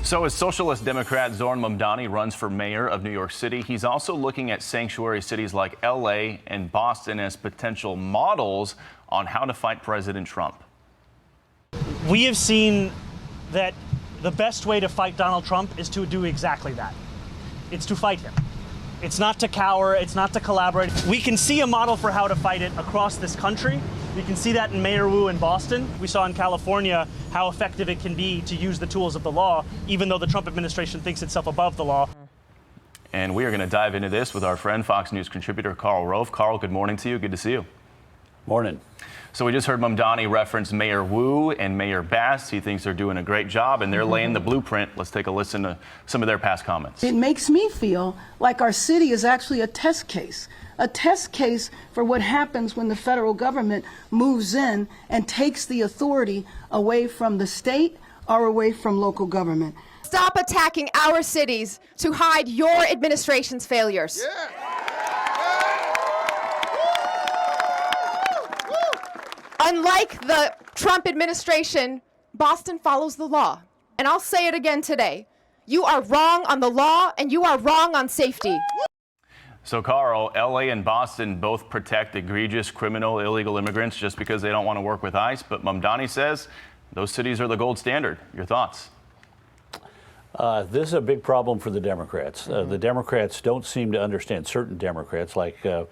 So as Socialist Democrat Zohran Mamdani runs for mayor of New York City, he's also looking at sanctuary cities like LA and Boston as potential models on how to fight President Trump. We have seen that the best way to fight Donald Trump is to do exactly that. It's to fight him. It's not to cower, it's not to collaborate. We can see a model for how to fight it across this country. We can see that in Mayor Wu in Boston. We saw in California how effective it can be to use the tools of the law, even though the Trump administration thinks itself above the law. And we are going to dive into this with our friend, Fox News contributor Karl Rove. Karl, good morning to you. Good to see you. Morning. So we just heard Mamdani reference Mayor Wu and Mayor Bass. He thinks they're doing a great job and they're laying the blueprint. Let's take a listen to some of their past comments. It makes me feel like our city is actually a test case for what happens when the federal government moves in and takes the authority away from the state or away from local government. Stop attacking our cities to hide your administration's failures. Unlike the Trump administration, Boston follows the law. And I'll say it again today. You are wrong on the law and you are wrong on safety. So, Karl, LA and Boston both protect egregious criminal illegal immigrants just because they don't want to work with ICE. But Mamdani says those cities are the gold standard. Your thoughts? This is a big problem for the Democrats. The Democrats don't seem to understand, certain Democrats, like the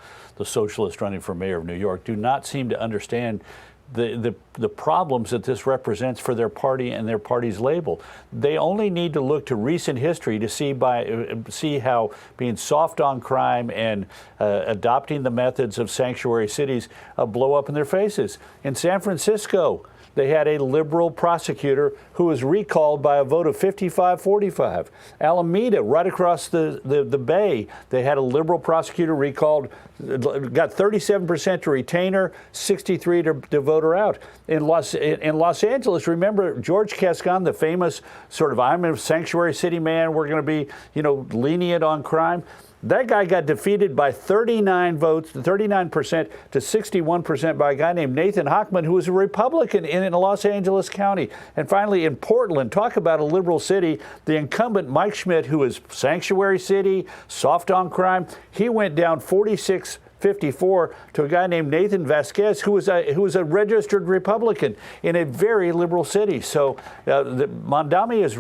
socialist running for mayor of New York, do not seem to understand the problems that this represents for their party and their party's label. They only need to look to recent history to see how being soft on crime and adopting the methods of sanctuary cities blow up in their faces. In San Francisco, they had a liberal prosecutor who was recalled by a vote of 55-45. Alameda, right across the bay, they had a liberal prosecutor recalled, got 37% to retain her, 63% to vote her out. In Los Angeles, remember George Cascon, the famous sort of, I'm a sanctuary city man, we're going to be, lenient on crime. That guy got defeated by 39 votes, 39% to 61% by a guy named Nathan Hochman, who was a Republican in Los Angeles County. And finally, in Portland, talk about a liberal city, the incumbent Mike Schmidt, who is sanctuary city, soft on crime, he went down 46-54 to a guy named Nathan Vasquez, who was a registered Republican in a very liberal city. So Mamdani is,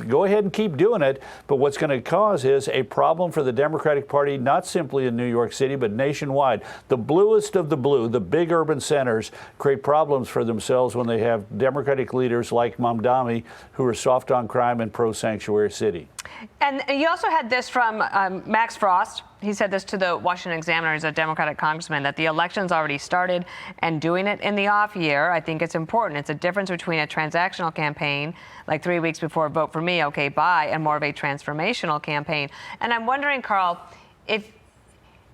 go ahead and keep doing it. But what's going to cause is a problem for the Democratic Party, not simply in New York City, but nationwide. The bluest of the blue, the big urban centers, create problems for themselves when they have Democratic leaders like Mamdani, who are soft on crime and pro-sanctuary city. And you also had this from Max Frost. He said this to the Washington Examiner as a Democratic congressman, that the election's already started and doing it in the off year. I think it's important. It's a difference between a transactional campaign, like 3 weeks before vote for me, okay, bye, and more of a transformational campaign. And I'm wondering, Karl, if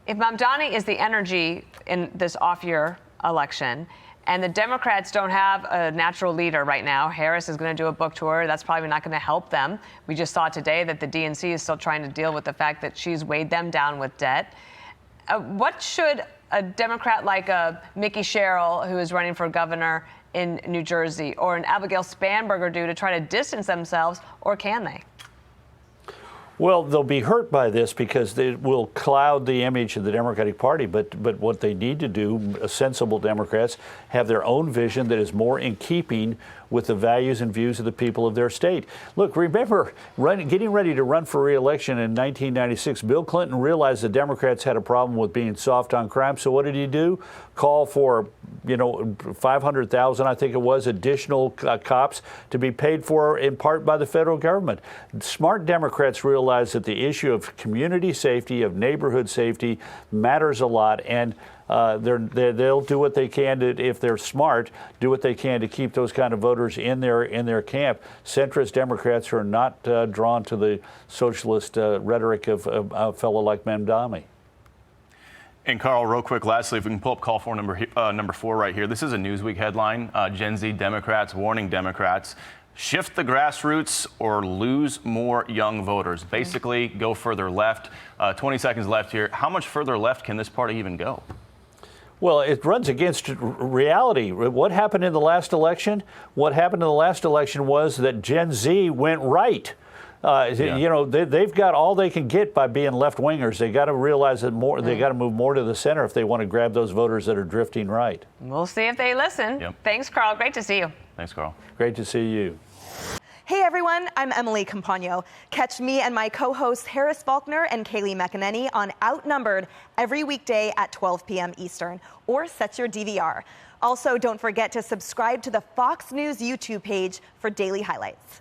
Mamdani is the energy in this off year election, and the Democrats don't have a natural leader right now. Harris is going to do a book tour. That's probably not going to help them. We just saw today that the DNC is still trying to deal with the fact that she's weighed them down with debt. What should a Democrat like Mickey Sherrill, who is running for governor in New Jersey, or an Abigail Spanberger do to try to distance themselves, or can they? Well, they'll be hurt by this because it will cloud the image of the Democratic Party. But what they need to do, sensible Democrats, have their own vision that is more in keeping with the values and views of the people of their state. Look, remember, getting ready to run for re-election in 1996, Bill Clinton realized the Democrats had a problem with being soft on crime. So what did he do? Call for, 500,000, I think it was, additional cops to be paid for in part by the federal government. Smart Democrats realize that the issue of community safety, of neighborhood safety, matters a lot, and they'll do what they can to, if they're smart, do what they can to keep those kind of voters in their camp. Centrist Democrats who are not drawn to the socialist rhetoric of a fellow like Mamdani. And Karl, real quick, lastly, if we can pull up call for number 4 right here. This is a Newsweek headline. Gen Z Democrats warning Democrats, shift the grassroots or lose more young voters. Basically, go further left. 20 seconds left here. How much further left can this party even go? Well, it runs against reality. What happened in the last election? What happened in the last election was that Gen Z went right. You know, they've got all they can get by being left-wingers. They got to realize that they got to move more to the center if they want to grab those voters that are drifting right. We'll see if they listen. Yep. Thanks, Carl. Great to see you. Thanks, Carl. Great to see you. Hey everyone, I'm Emily Campagno. Catch me and my co-hosts Harris Faulkner and Kaylee McEnany on Outnumbered every weekday at 12 p.m. Eastern, or set your DVR. Also, don't forget to subscribe to the Fox News YouTube page for daily highlights.